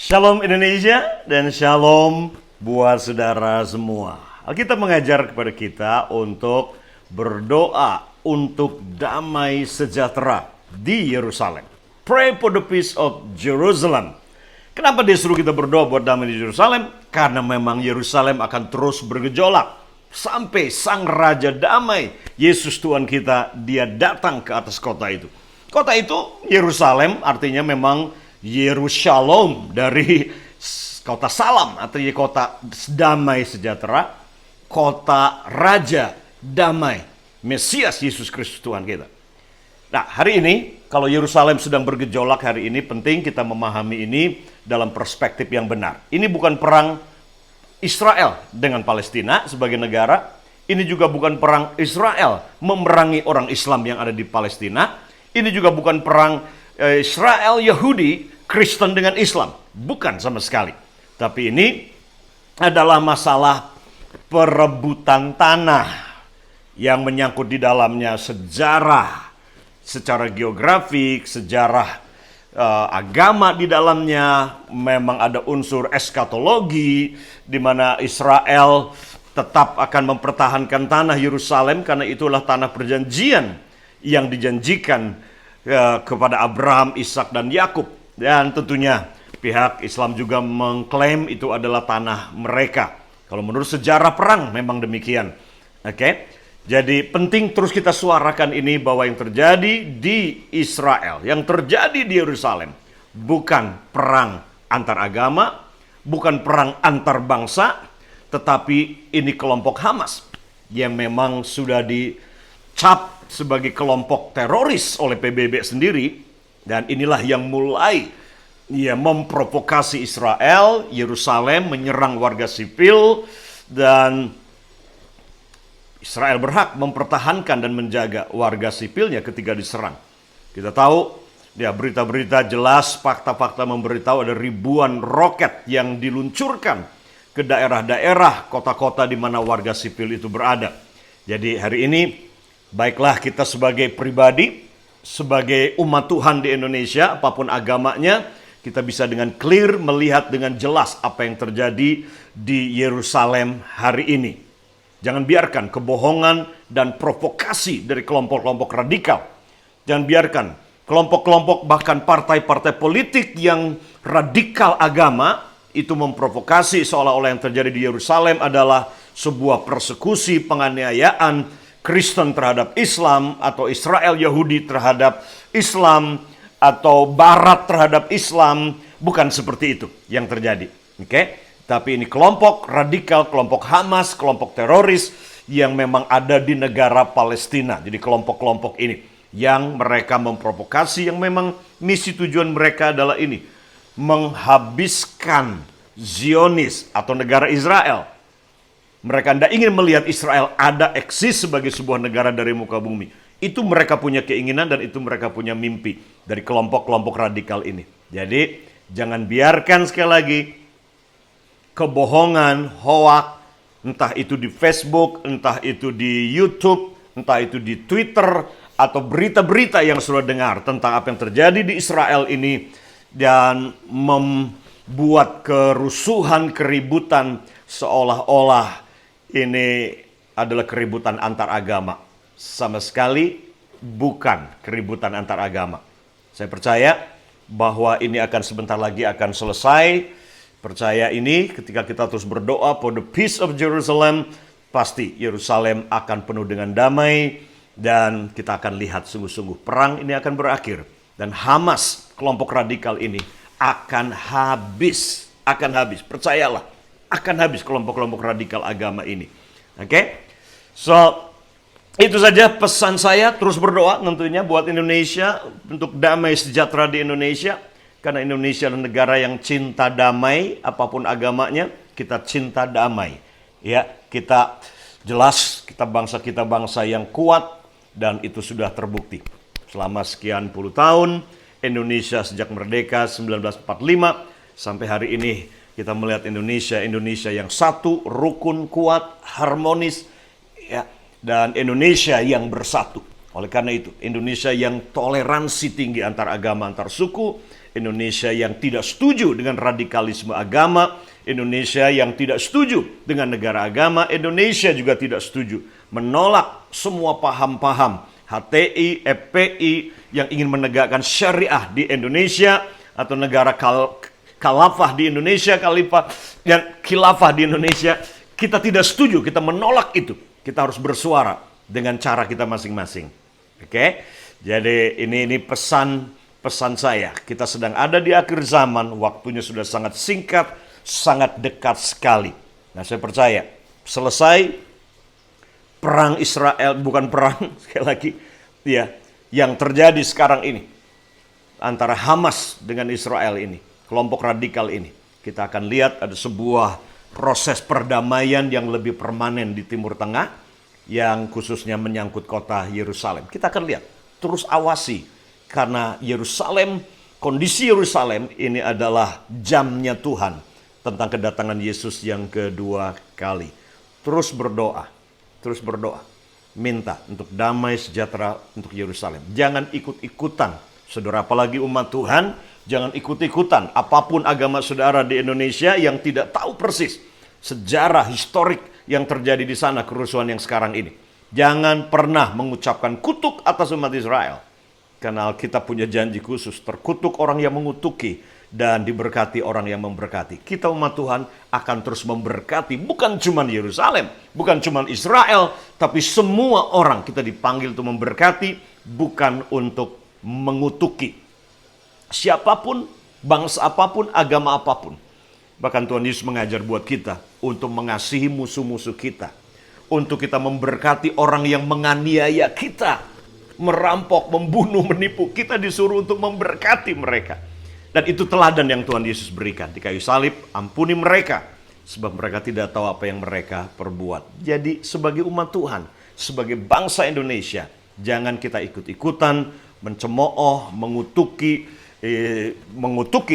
Shalom Indonesia dan shalom buat saudara semua. Alkitab mengajar kepada kita untuk berdoa untuk damai sejahtera di Yerusalem. Pray for the peace of Jerusalem. Kenapa dia suruh kita berdoa buat damai di Yerusalem? Karena memang Yerusalem akan terus bergejolak sampai sang Raja Damai, Yesus Tuhan kita, dia datang ke atas kota itu. Kota itu, Yerusalem, artinya memang Yerusalem dari kota salam, artinya kota damai sejahtera, kota Raja Damai, Mesias Yesus Kristus Tuhan kita. Nah, hari ini, kalau Yerusalem sedang bergejolak hari ini, penting kita memahami ini dalam perspektif yang benar. Ini bukan perang Israel dengan Palestina sebagai negara. Ini juga bukan perang Israel memerangi orang Islam yang ada di Palestina. Ini juga bukan perang Israel Yahudi Kristen dengan Islam. Bukan sama sekali. Tapi ini adalah masalah perebutan tanah yang menyangkut di dalamnya sejarah, secara geografik, sejarah agama di dalamnya. Memang ada unsur eskatologi di mana Israel tetap akan mempertahankan tanah Yerusalem karena itulah tanah perjanjian yang dijanjikan kepada Abraham, Ishak dan Yakub. Dan tentunya pihak Islam juga mengklaim itu adalah tanah mereka. Kalau menurut sejarah perang memang demikian. Oke. Jadi penting terus kita suarakan ini bahwa yang terjadi di Israel, yang terjadi di Yerusalem bukan perang antar agama, bukan perang antar bangsa, tetapi ini kelompok Hamas yang memang sudah dicap sebagai kelompok teroris oleh PBB sendiri. Dan inilah yang mulai memprovokasi Israel, Yerusalem, menyerang warga sipil, dan Israel berhak mempertahankan dan menjaga warga sipilnya ketika diserang. Kita tahu, berita-berita jelas, fakta-fakta memberitahu ada ribuan roket yang diluncurkan ke daerah-daerah, kota-kota di mana warga sipil itu berada. Jadi hari ini, baiklah kita sebagai pribadi, sebagai umat Tuhan di Indonesia, apapun agamanya, kita bisa dengan clear melihat dengan jelas apa yang terjadi di Yerusalem hari ini. Jangan biarkan kebohongan dan provokasi dari kelompok-kelompok radikal. Jangan biarkan kelompok-kelompok bahkan partai-partai politik yang radikal agama itu memprovokasi seolah-olah yang terjadi di Yerusalem adalah sebuah persekusi, penganiayaan Kristen terhadap Islam, atau Israel Yahudi terhadap Islam, atau Barat terhadap Islam. Bukan seperti itu yang terjadi. Oke? Tapi ini kelompok radikal, kelompok Hamas, kelompok teroris yang memang ada di negara Palestina. Jadi kelompok-kelompok ini yang mereka memprovokasi, yang memang misi tujuan mereka adalah ini, menghabiskan Zionis atau negara Israel. Mereka tidak ingin melihat Israel ada eksis sebagai sebuah negara dari muka bumi. Itu mereka punya keinginan dan itu mereka punya mimpi dari kelompok-kelompok radikal ini. Jadi jangan biarkan sekali lagi kebohongan, hoak, entah itu di Facebook, entah itu di YouTube, entah itu di Twitter, atau berita-berita yang sudah dengar tentang apa yang terjadi di Israel ini dan membuat kerusuhan, keributan seolah-olah ini adalah keributan antar agama. Sama sekali bukan keributan antar agama. Saya percaya bahwa ini akan sebentar lagi akan selesai. Percaya ini ketika kita terus berdoa for the peace of Jerusalem, pasti Yerusalem akan penuh dengan damai dan kita akan lihat sungguh-sungguh perang ini akan berakhir. Dan Hamas, kelompok radikal ini akan habis. Akan habis, percayalah. Akan habis kelompok-kelompok radikal agama ini. Oke? So, itu saja pesan saya, terus berdoa tentunya buat Indonesia, untuk damai sejahtera di Indonesia. Karena Indonesia adalah negara yang cinta damai, apapun agamanya, kita cinta damai. Ya, kita jelas, kita bangsa yang kuat, dan itu sudah terbukti. Selama sekian puluh tahun, Indonesia sejak merdeka 1945, sampai hari ini, kita melihat Indonesia yang satu, rukun, kuat, harmonis, ya, dan Indonesia yang bersatu. Oleh karena itu, Indonesia yang toleransi tinggi antar agama, antar suku, Indonesia yang tidak setuju dengan radikalisme agama, Indonesia yang tidak setuju dengan negara agama, Indonesia juga tidak setuju, menolak semua paham-paham HTI, FPI yang ingin menegakkan syariah di Indonesia atau negara khalifah di Indonesia, khilafah di Indonesia. Kita tidak setuju, kita menolak itu. Kita harus bersuara dengan cara kita masing-masing. Oke? Jadi ini pesan saya. Kita sedang ada di akhir zaman, waktunya sudah sangat singkat, sangat dekat sekali. Nah, saya percaya selesai perang Israel, bukan perang sekali lagi, ya, yang terjadi sekarang ini antara Hamas dengan Israel ini, kelompok radikal ini, kita akan lihat ada sebuah proses perdamaian yang lebih permanen di Timur Tengah, yang khususnya menyangkut kota Yerusalem. Kita akan lihat, terus awasi, karena Yerusalem, kondisi Yerusalem ini adalah jamnya Tuhan tentang kedatangan Yesus yang kedua kali. Terus berdoa, minta untuk damai sejahtera untuk Yerusalem. Jangan ikut-ikutan, saudara, apalagi umat Tuhan, jangan ikut-ikutan apapun agama saudara di Indonesia yang tidak tahu persis sejarah historik yang terjadi di sana, kerusuhan yang sekarang ini. Jangan pernah mengucapkan kutuk atas umat Israel. Karena kita punya janji khusus, terkutuk orang yang mengutuki dan diberkati orang yang memberkati. Kita umat Tuhan akan terus memberkati, bukan cuma Yerusalem, bukan cuma Israel, tapi semua orang kita dipanggil untuk memberkati, bukan untuk mengutuki. Siapapun, bangsa apapun, agama apapun. Bahkan Tuhan Yesus mengajar buat kita untuk mengasihi musuh-musuh kita. Untuk kita memberkati orang yang menganiaya kita, merampok, membunuh, menipu. Kita disuruh untuk memberkati mereka. Dan itu teladan yang Tuhan Yesus berikan di kayu salib. Ampuni mereka, sebab mereka tidak tahu apa yang mereka perbuat. Jadi sebagai umat Tuhan, sebagai bangsa Indonesia, jangan kita ikut-ikutan mencemooh, mengutuki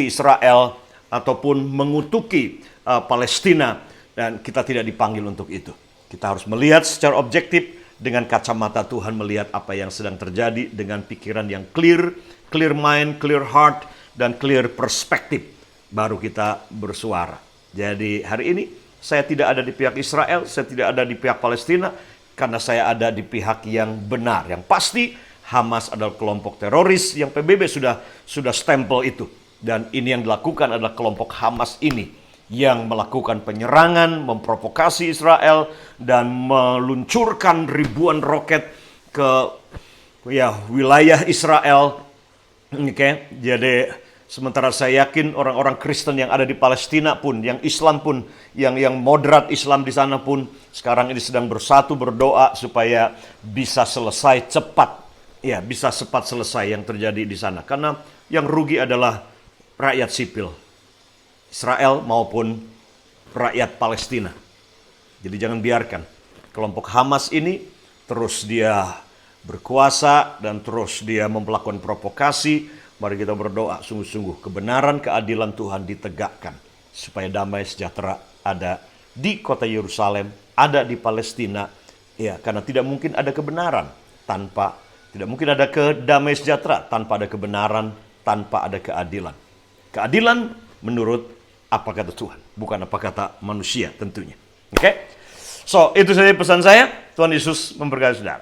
Israel ataupun mengutuki Palestina, dan kita tidak dipanggil untuk itu. Kita harus melihat secara objektif dengan kacamata Tuhan, melihat apa yang sedang terjadi dengan pikiran yang clear mind, clear heart, dan clear perspektif. Baru kita bersuara. Jadi hari ini saya tidak ada di pihak Israel, saya tidak ada di pihak Palestina, karena saya ada di pihak yang benar. Yang pasti Hamas adalah kelompok teroris yang PBB sudah stempel itu. Dan ini yang dilakukan adalah kelompok Hamas ini yang melakukan penyerangan, memprovokasi Israel, dan meluncurkan ribuan roket ke wilayah Israel. Oke, jadi sementara saya yakin orang-orang Kristen yang ada di Palestina pun, yang Islam pun, yang moderat Islam di sana pun, sekarang ini sedang bersatu berdoa supaya bisa selesai cepat. Ya, bisa cepat selesai yang terjadi di sana. Karena yang rugi adalah rakyat sipil Israel maupun rakyat Palestina. Jadi jangan biarkan kelompok Hamas ini terus dia berkuasa dan terus dia melakukan provokasi. Mari kita berdoa sungguh-sungguh kebenaran, keadilan Tuhan ditegakkan supaya damai sejahtera ada di kota Yerusalem, ada di Palestina. Ya, karena tidak mungkin ada kebenaran tidak mungkin ada damai sejahtera tanpa ada kebenaran, tanpa ada keadilan. Keadilan menurut apa kata Tuhan, bukan apa kata manusia tentunya. Oke? So, itu saja pesan saya. Tuhan Yesus memberkati saudara.